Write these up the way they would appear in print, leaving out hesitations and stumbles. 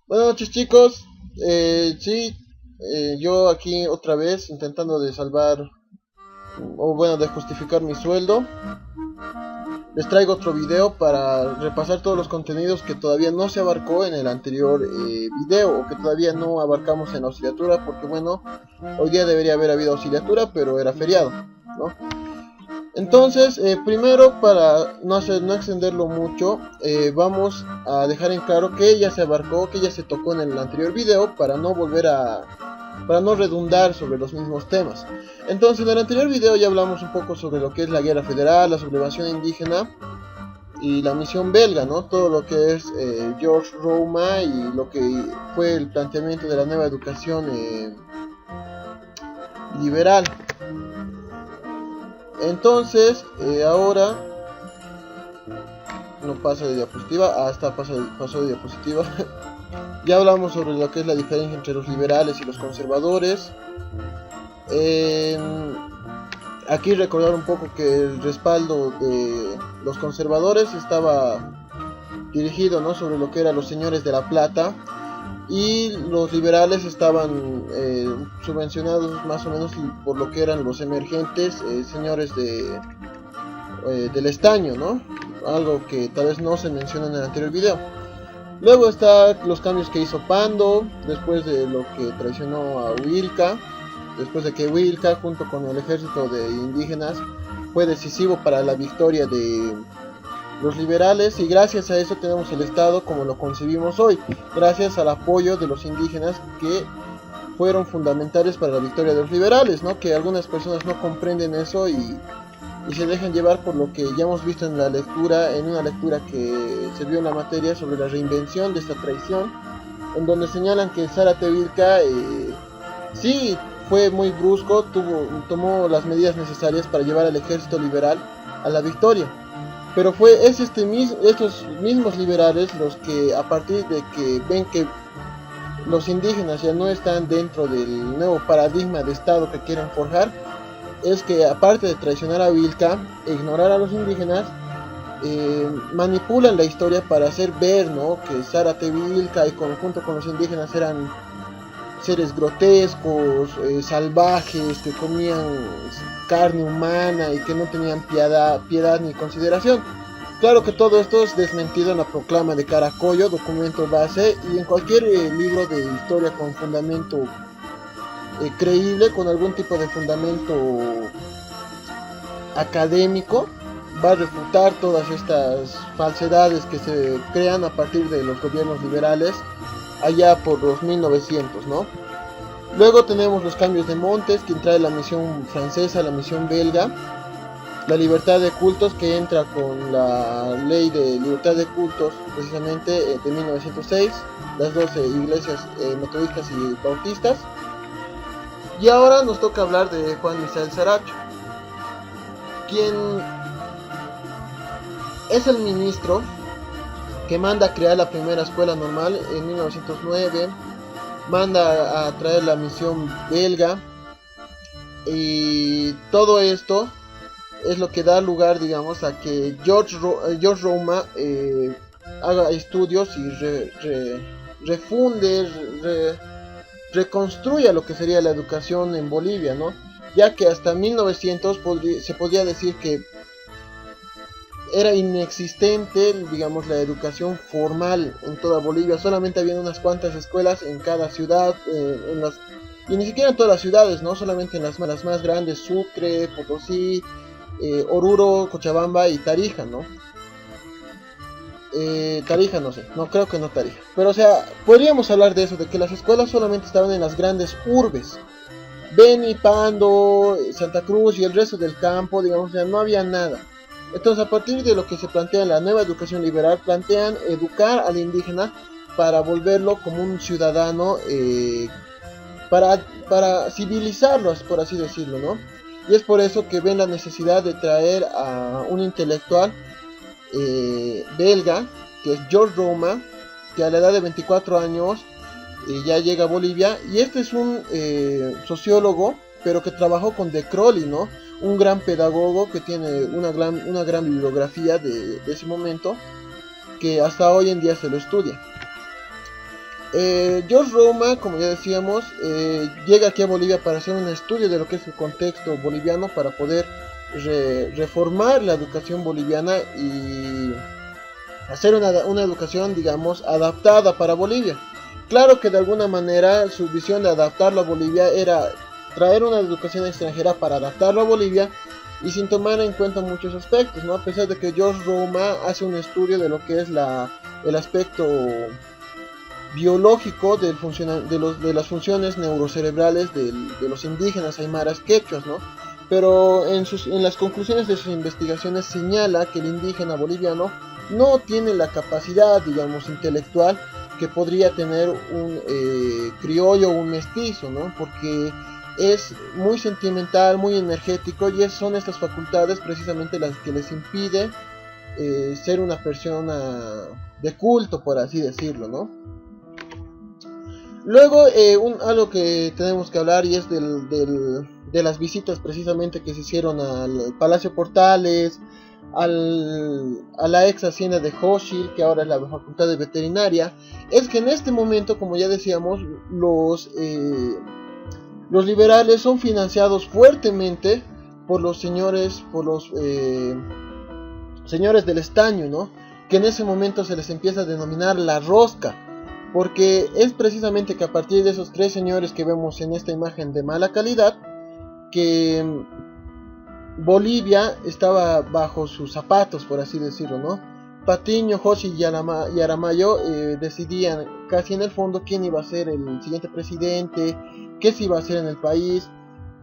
Buenas noches chicos, sí, yo aquí otra vez intentando de salvar, o bueno, de justificar mi sueldo. Les traigo otro video para repasar todos los contenidos que todavía no se abarcó en el anterior video, o que todavía no abarcamos en la auxiliatura, porque bueno, hoy día debería haber habido auxiliatura, pero era feriado, ¿no? Entonces, primero para no extenderlo mucho, vamos a dejar en claro que ya se abarcó, que ya se tocó en el anterior video para no redundar sobre los mismos temas. Entonces, en el anterior video ya hablamos un poco sobre lo que es la guerra federal, la sublevación indígena y la misión belga, ¿no? Todo lo que es George Roma y lo que fue el planteamiento de la nueva educación liberal. Entonces, ahora no pasa de diapositiva, hasta pasó de diapositiva. Ya hablamos sobre lo que es la diferencia entre los liberales y los conservadores. Aquí recordar un poco que el respaldo de los conservadores estaba dirigido, ¿no?, sobre lo que eran los señores de la plata, y los liberales estaban subvencionados más o menos por lo que eran los emergentes señores del estaño, ¿no? Algo que tal vez no se menciona en el anterior video. Luego está los cambios que hizo Pando después de lo que traicionó a Wilca, después de que Wilca junto con el ejército de indígenas fue decisivo para la victoria de los liberales, y gracias a eso tenemos el estado como lo concebimos hoy, gracias al apoyo de los indígenas que fueron fundamentales para la victoria de los liberales, ¿no? Que algunas personas no comprenden eso y se dejan llevar por lo que ya hemos visto en la lectura, en una lectura que se vio en la materia sobre la reinvención de esta traición, en donde señalan que Zárate Vilca sí fue muy brusco, tomó las medidas necesarias para llevar al ejército liberal a la victoria. Pero estos mismos liberales los que, a partir de que ven que los indígenas ya no están dentro del nuevo paradigma de Estado que quieren forjar, es que aparte de traicionar a Vilca e ignorar a los indígenas, manipulan la historia para hacer ver, ¿no?, que Zárate Vilca y junto con los indígenas eran seres grotescos, salvajes, que comían carne humana y que no tenían piedad ni consideración. Claro que todo esto es desmentido en la proclama de Caracollo, documento base, y en cualquier libro de historia con fundamento creíble, con algún tipo de fundamento académico, va a refutar todas estas falsedades que se crean a partir de los gobiernos liberales allá por los 1900, ¿no? Luego tenemos los cambios de Montes, quien trae la misión francesa, la misión belga, la libertad de cultos, que entra con la ley de libertad de cultos precisamente de 1906, las 12 iglesias metodistas y bautistas. Y ahora nos toca hablar de Juan Misael Saracho, quien es el ministro que manda a crear la primera escuela normal en 1909, manda a traer la misión belga, y todo esto es lo que da lugar, digamos, a que George Roma haga estudios y reconstruya lo que sería la educación en Bolivia, ¿no? Ya que hasta 1900 se podría decir que era inexistente, digamos, la educación formal en toda Bolivia. Solamente había unas cuantas escuelas en cada ciudad, y ni siquiera en todas las ciudades, no solamente en las más grandes: Sucre, Potosí, Oruro, Cochabamba y Tarija, ¿no? Tarija no sé, no creo que no Tarija, pero o sea, podríamos hablar de eso, de que las escuelas solamente estaban en las grandes urbes, Beni, Pando, Santa Cruz y el resto del campo, digamos, ya no había nada. Entonces, a partir de lo que se plantea en la nueva educación liberal, plantean educar al indígena para volverlo como un ciudadano, para civilizarlo, por así decirlo, ¿no? Y es por eso que ven la necesidad de traer a un intelectual belga, que es George Roma, que a la edad de 24 años ya llega a Bolivia. Y este es un sociólogo, pero que trabajó con De Crowley, ¿no? Un gran pedagogo que tiene una gran bibliografía de ese momento, que hasta hoy en día se lo estudia. George Roma, como ya decíamos, llega aquí a Bolivia para hacer un estudio de lo que es el contexto boliviano, para poder reformar la educación boliviana y hacer una educación, digamos, adaptada para Bolivia. Claro que de alguna manera su visión de adaptarlo a Bolivia era traer una educación extranjera para adaptarlo a Bolivia, y sin tomar en cuenta muchos aspectos, ¿no? A pesar de que George Roma hace un estudio de lo que es el aspecto biológico de las funciones neurocerebrales de los indígenas aymaras quechuas, ¿no? Pero en las conclusiones de sus investigaciones señala que el indígena boliviano no tiene la capacidad, digamos, intelectual que podría tener un criollo o un mestizo, ¿no? Porque es muy sentimental, muy energético, y son estas facultades precisamente las que les impide ser una persona de culto, por así decirlo, ¿no? Luego, algo que tenemos que hablar, y es de las visitas precisamente que se hicieron al Palacio Portales, a la ex hacienda de Hochschild, que ahora es la Facultad de Veterinaria. Es que en este momento, como ya decíamos, los liberales son financiados fuertemente por los señores del estaño, ¿no? Que en ese momento se les empieza a denominar la rosca, porque es precisamente que a partir de esos tres señores que vemos en esta imagen de mala calidad, que Bolivia estaba bajo sus zapatos, por así decirlo, ¿no? Patiño, Hochi y Aramayo decidían casi en el fondo quién iba a ser el siguiente presidente, qué se iba a hacer en el país,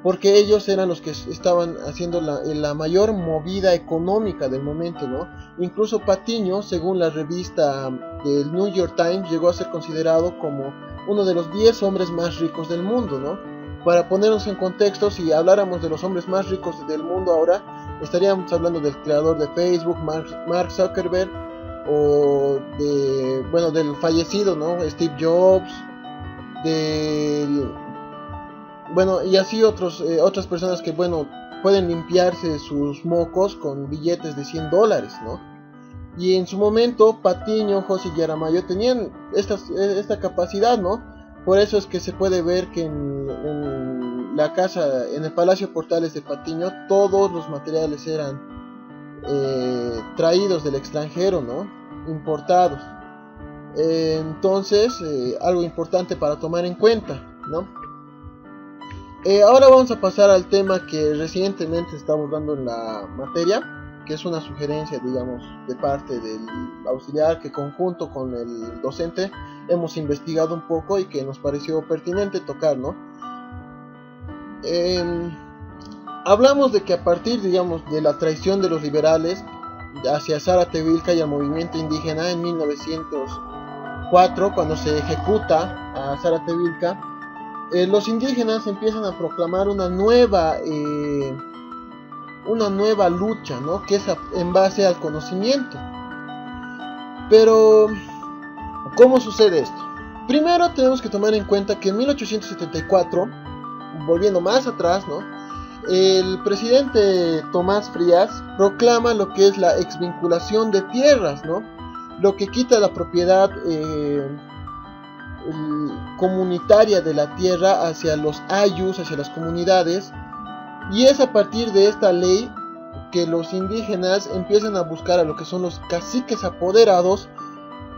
porque ellos eran los que estaban haciendo la mayor movida económica del momento, ¿no? Incluso Patiño, según la revista del New York Times, llegó a ser considerado como uno de los 10 hombres más ricos del mundo, ¿no? Para ponernos en contexto, si habláramos de los hombres más ricos del mundo ahora, estaríamos hablando del creador de Facebook, Mark Zuckerberg, o del fallecido, ¿no? Steve Jobs, y así otras personas que, pueden limpiarse sus mocos con billetes de $100, ¿no? Y en su momento, Patiño, José y Aramayo tenían esta capacidad, ¿no? Por eso es que se puede ver que en la casa, en el Palacio Portales de Patiño, todos los materiales eran traídos del extranjero, ¿no? Importados. Entonces, algo importante para tomar en cuenta, ¿no? Ahora vamos a pasar al tema que recientemente estamos dando en la materia, que es una sugerencia, digamos, de parte del auxiliar, que conjunto con el docente hemos investigado un poco y que nos pareció pertinente tocar, ¿no? Hablamos de que a partir, digamos, de la traición de los liberales hacia Zaratevilca y al movimiento indígena en 1904, cuando se ejecuta a Zaratevilca, los indígenas empiezan a proclamar una nueva lucha, ¿no? Que es en base al conocimiento. Pero, ¿cómo sucede esto? Primero tenemos que tomar en cuenta que en 1874, volviendo más atrás, ¿no? El presidente Tomás Frías proclama lo que es la exvinculación de tierras, ¿no? Lo que quita la propiedad comunitaria de la tierra hacia los ayllus, hacia las comunidades. Y es a partir de esta ley que los indígenas empiezan a buscar a lo que son los caciques apoderados,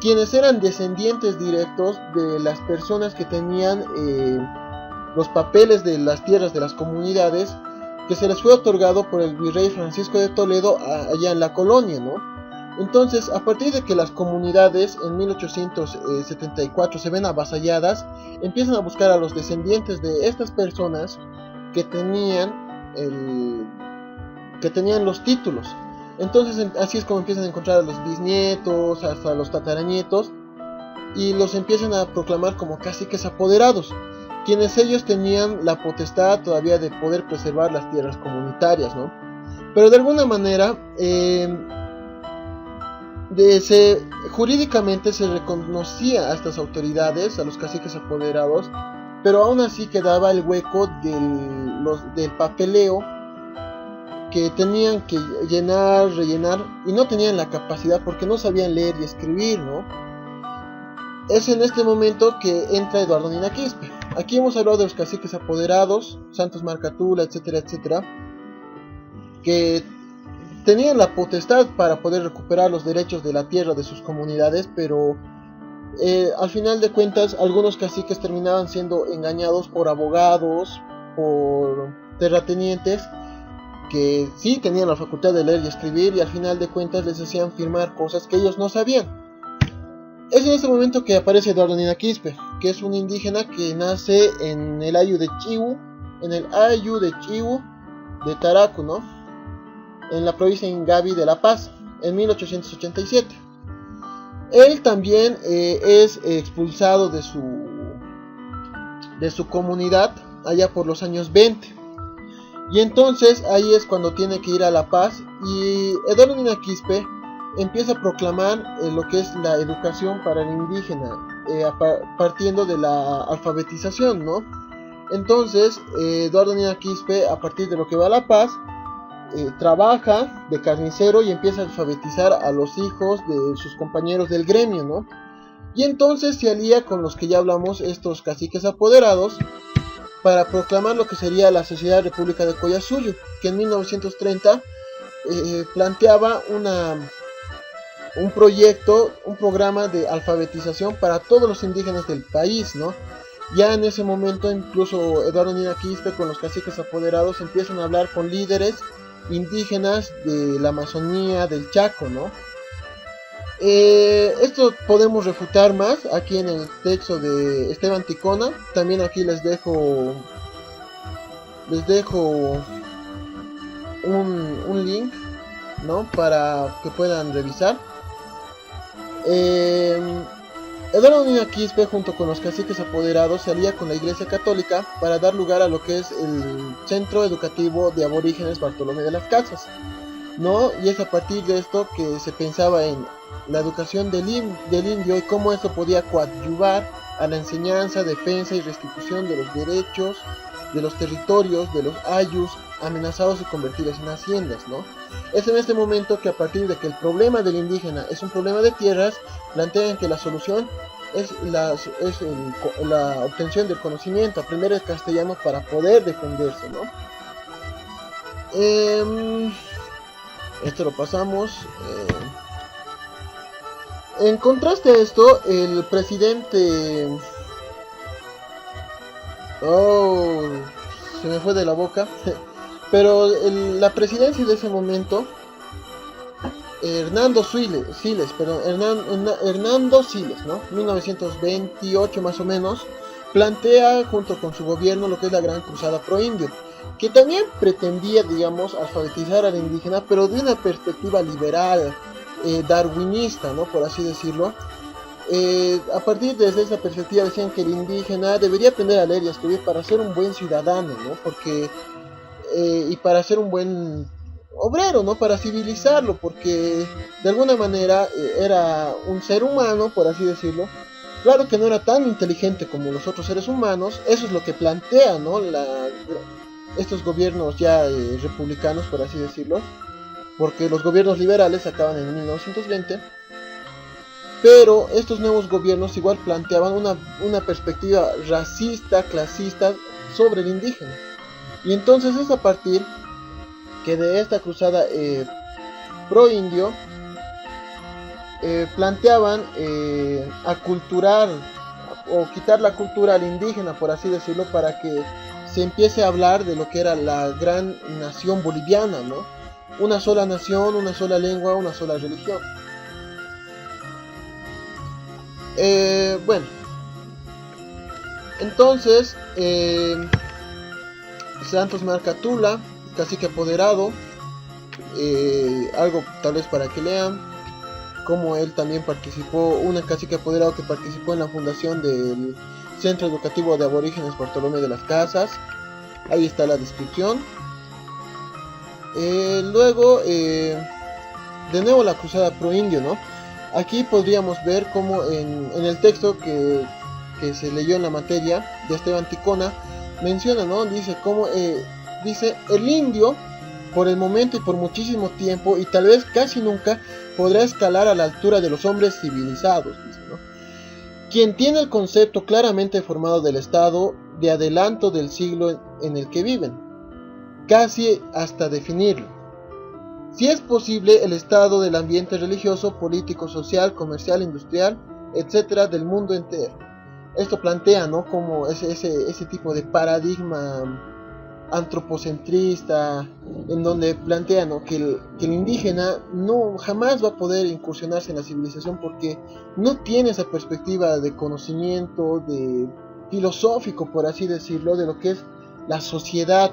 quienes eran descendientes directos de las personas que tenían los papeles de las tierras de las comunidades, que se les fue otorgado por el virrey Francisco de Toledo allá en la colonia, ¿no? Entonces, a partir de que las comunidades en 1874 se ven avasalladas, empiezan a buscar a los descendientes de estas personas que tenían los títulos. Entonces, así es como empiezan a encontrar a los bisnietos, hasta los tataranietos, y los empiezan a proclamar como caciques apoderados, quienes ellos tenían la potestad todavía de poder preservar las tierras comunitarias, ¿no? Pero de alguna manera, jurídicamente se reconocía a estas autoridades, a los caciques apoderados, pero aún así quedaba el hueco del papeleo que tenían que rellenar, y no tenían la capacidad porque no sabían leer y escribir, ¿no? Es en este momento que entra Eduardo Nina Quispe. Aquí hemos hablado de los caciques apoderados, Santos Marcatula, etcétera, etcétera, que tenían la potestad para poder recuperar los derechos de la tierra de sus comunidades, pero al final de cuentas algunos caciques terminaban siendo engañados por abogados, por terratenientes que sí tenían la facultad de leer y escribir, y al final de cuentas les hacían firmar cosas que ellos no sabían. Es en este momento que aparece Eduardo Nina Quispe, que es un indígena que nace en el Ayu de Chiu, de Taracu, ¿no? En la provincia de Ingavi de La Paz, en 1887. Él también es expulsado de su comunidad allá por los años 20. Y entonces ahí es cuando tiene que ir a La Paz, y Eduardo Nina Quispe empieza a proclamar lo que es la educación para el indígena, partiendo de la alfabetización, ¿no? Entonces Eduardo Nina Quispe, a partir de lo que va a La Paz, trabaja de carnicero y empieza a alfabetizar a los hijos de sus compañeros del gremio, ¿no? Y entonces se alía con los que ya hablamos, estos caciques apoderados, para proclamar lo que sería la Sociedad República de Collasuyo, que en 1930 planteaba un programa de alfabetización para todos los indígenas del país, ¿no? Ya en ese momento incluso Eduardo Nina Quispe con los caciques apoderados empiezan a hablar con líderes indígenas de la Amazonía, del Chaco, ¿no? Esto podemos refutar más aquí en el texto de Esteban Ticona. También aquí les dejo un link, ¿no? Para que puedan revisar. Eduardo Nina Quispe junto con los caciques apoderados se alía con la Iglesia Católica para dar lugar a lo que es el Centro Educativo de Aborígenes Bartolomé de las Casas, ¿no? Y es a partir de esto que se pensaba en la educación del indio y cómo eso podía coadyuvar a la enseñanza, defensa y restitución de los derechos de los territorios de los ayllus amenazados y convertidos en haciendas, ¿no? Es en este momento que, a partir de que el problema del indígena es un problema de tierras, plantean que la solución es la obtención del conocimiento, aprender el castellano para poder defenderse, ¿no? Esto lo pasamos. En contraste a esto, el presidente... se me fue de la boca. Pero la presidencia de ese momento, Hernando Siles, ¿no? 1928 más o menos, plantea junto con su gobierno lo que es la Gran Cruzada Pro Indio, que también pretendía, digamos, alfabetizar al indígena, pero de una perspectiva liberal, darwinista, ¿no? Por así decirlo. A partir de esa perspectiva decían que el indígena debería aprender a leer y a escribir para ser un buen ciudadano, ¿no? Porque y para ser un buen obrero, ¿no? Para civilizarlo, porque de alguna manera era un ser humano, por así decirlo. Claro que no era tan inteligente como los otros seres humanos. Eso es lo que plantea, ¿no? Estos gobiernos ya republicanos, por así decirlo, porque los gobiernos liberales acaban en 1920. Pero estos nuevos gobiernos igual planteaban una perspectiva racista, clasista sobre el indígena. Y entonces es a partir que de esta cruzada pro indio planteaban aculturar o quitar la cultura al indígena, por así decirlo, para que se empiece a hablar de lo que era la gran nación boliviana, ¿no? Una sola nación, una sola lengua, una sola religión. Bueno, entonces Santos Marcatula, cacique apoderado, algo tal vez para que lean, como él también participó, un cacique apoderado que participó en la fundación del Centro Educativo de Aborígenes Bartolomé de las Casas. Ahí está la descripción. Luego, de nuevo la cruzada pro indio, ¿no? Aquí podríamos ver cómo en el texto que se leyó en la materia de Esteban Ticona menciona, ¿no? Dice cómo dice el indio por el momento y por muchísimo tiempo y tal vez casi nunca podrá escalar a la altura de los hombres civilizados, dice, ¿no? quien tiene el concepto claramente formado del estado de adelanto del siglo en el que viven, casi hasta definirlo. Si es posible, el estado del ambiente religioso, político, social, comercial, industrial, etcétera, del mundo entero. Esto plantea, ¿no?, como ese tipo de paradigma antropocentrista, en donde plantea, ¿no?, que el indígena no jamás va a poder incursionarse en la civilización porque no tiene esa perspectiva de conocimiento, de filosófico, por así decirlo, de lo que es la sociedad,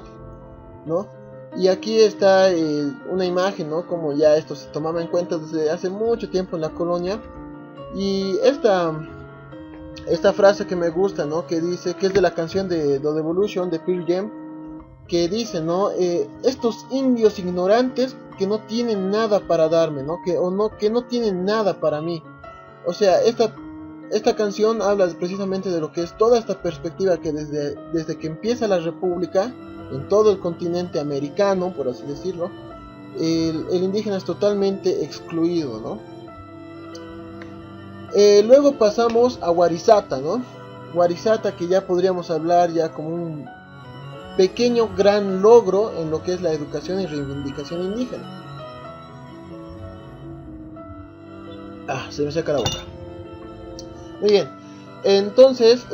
¿no? Y aquí está una imagen, ¿no?, como ya esto se tomaba en cuenta desde hace mucho tiempo en la colonia. Y esta frase que me gusta, ¿no?, que dice, que es de la canción de The Devolution de Pearl Jam, que dice, ¿no?, estos indios ignorantes que no tienen nada para darme, ¿no?, que no tienen nada para mí. O sea, esta canción habla precisamente de lo que es toda esta perspectiva que desde que empieza la república en todo el continente americano, por así decirlo, el indígena es totalmente excluido, ¿no? Luego pasamos a Warisata, ¿no? Warisata, que ya podríamos hablar ya como un pequeño gran logro en lo que es la educación y reivindicación indígena. Se me seca la boca. Muy bien, entonces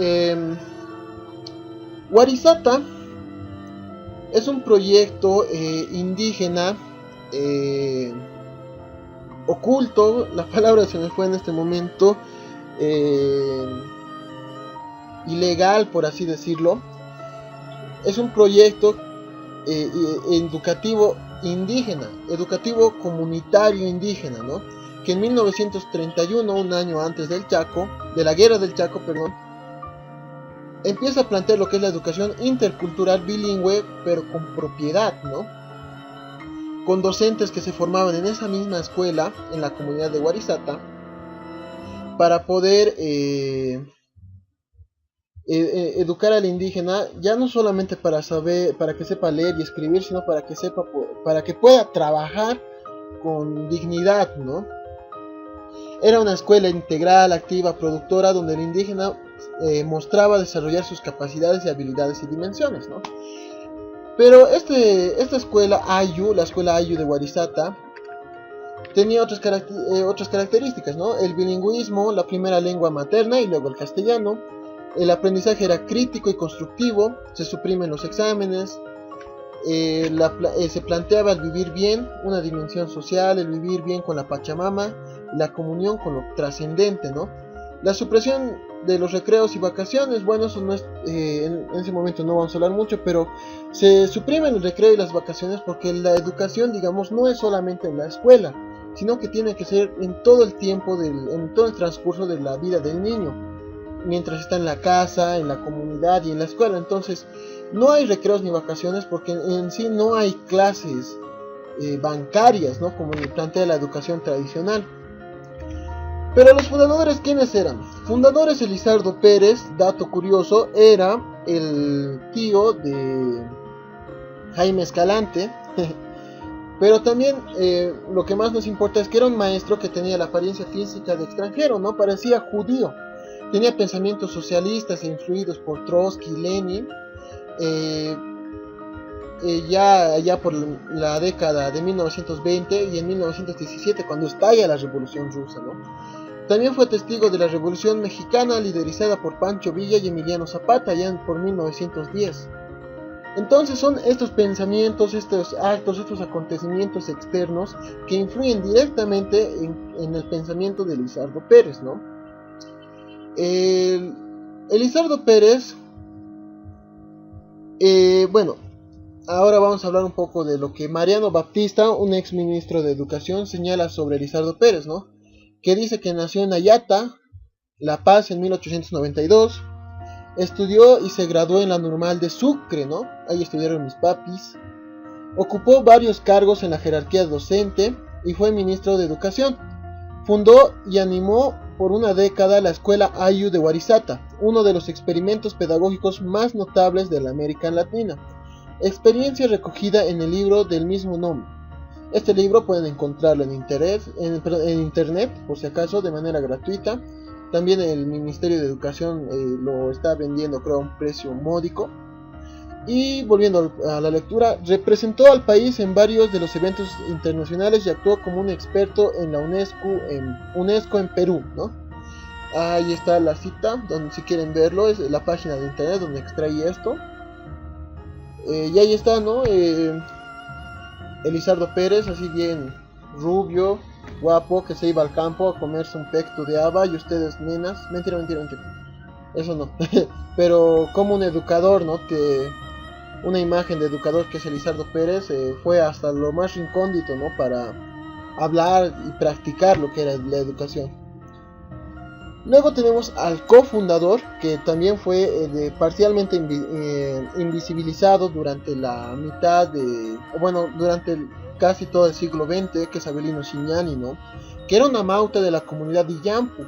Warisata es un proyecto indígena oculto, la palabra se me fue en este momento, ilegal, por así decirlo. Es un proyecto educativo indígena, educativo comunitario indígena, ¿no?, que en 1931, un año antes de la guerra del Chaco, empieza a plantear lo que es la educación intercultural bilingüe, pero con propiedad, ¿no?, con docentes que se formaban en esa misma escuela, en la comunidad de Warisata, para poder educar al indígena, ya no solamente para que sepa leer y escribir, sino para que pueda trabajar con dignidad, ¿no? Era una escuela integral, activa, productora, donde el indígena mostraba desarrollar sus capacidades y habilidades y dimensiones, ¿no? Pero esta escuela Ayu, la escuela Ayu de Warisata, tenía otras características, ¿no? El bilingüismo, la primera lengua materna y luego el castellano. El aprendizaje era crítico y constructivo, se suprimen los exámenes, se planteaba el vivir bien, una dimensión social, el vivir bien con la Pachamama, la comunión con lo trascendente, ¿no? La supresión de los recreos y vacaciones, bueno, eso no es, en ese momento no vamos a hablar mucho, pero se suprimen el recreo y las vacaciones porque la educación, digamos, no es solamente en la escuela, sino que tiene que ser en todo el tiempo, en todo el transcurso de la vida del niño, mientras está en la casa, en la comunidad y en la escuela. Entonces no hay recreos ni vacaciones porque en sí no hay clases bancarias, ¿no?, como plantea la educación tradicional. Pero los fundadores, ¿quiénes eran? Fundadores: Elizardo Pérez, dato curioso, era el tío de Jaime Escalante. Pero también lo que más nos importa es que era un maestro que tenía la apariencia física de extranjero, ¿no? Parecía judío. Tenía pensamientos socialistas e influidos por Trotsky y Lenin. Ya por la década de 1920 y en 1917, cuando estalla la Revolución Rusa, ¿no? También fue testigo de la Revolución Mexicana, liderizada por Pancho Villa y Emiliano Zapata, ya por 1910. Entonces son estos pensamientos, estos actos, estos acontecimientos externos que influyen directamente en el pensamiento de Elizardo Pérez, ¿no? Elizardo Pérez, bueno, ahora vamos a hablar un poco de lo que Mariano Baptista, un ex ministro de Educación, señala sobre Elizardo Pérez, ¿no? Que dice que nació en Ayata, La Paz, en 1892. Estudió y se graduó en la Normal de Sucre, ¿no? Ahí estudiaron mis papis. Ocupó varios cargos en la jerarquía docente y fue ministro de Educación. Fundó y animó por una década la escuela Ayu de Warisata, uno de los experimentos pedagógicos más notables de la América Latina. Experiencia recogida en el libro del mismo nombre. Este libro pueden encontrarlo en internet, por si acaso, de manera gratuita. También el Ministerio de Educación lo está vendiendo, creo, a un precio módico. Y volviendo a la lectura, representó al país en varios de los eventos internacionales y actuó como un experto en la UNESCO en Perú, ¿no? Ahí está la cita, donde si quieren verlo, es la página de internet donde extraí esto. Y ahí está, ¿no? Elizardo Pérez, así bien rubio, guapo, que se iba al campo a comerse un pecto de haba, y ustedes, nenas, mentira, eso no. Pero como un educador, ¿no? Que una imagen de educador que es Elizardo Pérez fue hasta lo más recóndito, ¿no? Para hablar y practicar lo que era la educación. Luego tenemos al cofundador, que también fue parcialmente invisibilizado durante la mitad de, durante casi todo el siglo XX, que es Avelino Signani, ¿no? Que era una mauta de la comunidad de Yampu.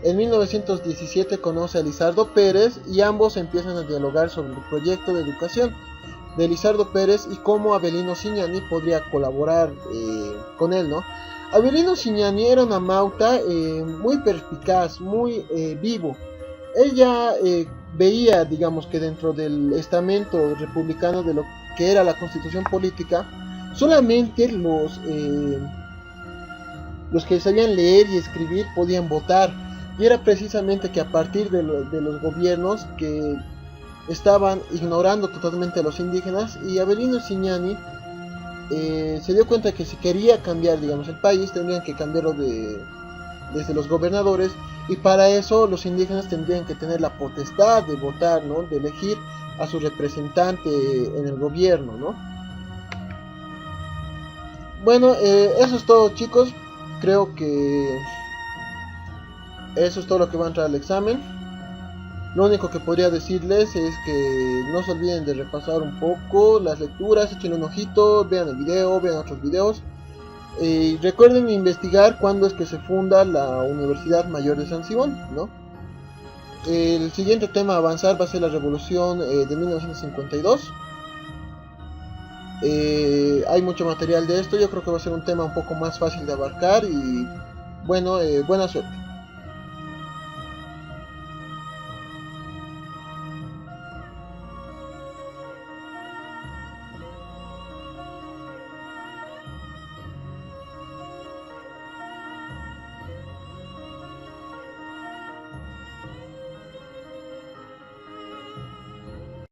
En 1917 conoce a Elizardo Pérez y ambos empiezan a dialogar sobre el proyecto de educación de Elizardo Pérez y cómo Avelino Signani podría colaborar con él, ¿no? Avelino Signani era una mauta muy perspicaz, muy vivo. Ella veía, digamos, que dentro del estamento republicano de lo que era la constitución política, solamente los que sabían leer y escribir podían votar. Y era precisamente que a partir de los gobiernos que estaban ignorando totalmente a los indígenas, y Avelino Signani se dio cuenta que si quería cambiar, digamos, el país, tendrían que cambiarlo desde los gobernadores, y para eso los indígenas tendrían que tener la potestad de votar, ¿no? De elegir a su representante en el gobierno, ¿no? Bueno, eso es todo, chicos. Creo que eso es todo lo que va a entrar al examen. Lo único que podría decirles es que no se olviden de repasar un poco las lecturas, echen un ojito, vean el video, vean otros videos. Recuerden investigar cuándo es que se funda la Universidad Mayor de San Simón, ¿no? El siguiente tema a avanzar va a ser la Revolución de 1952. Hay mucho material de esto, yo creo que va a ser un tema un poco más fácil de abarcar y bueno, buena suerte.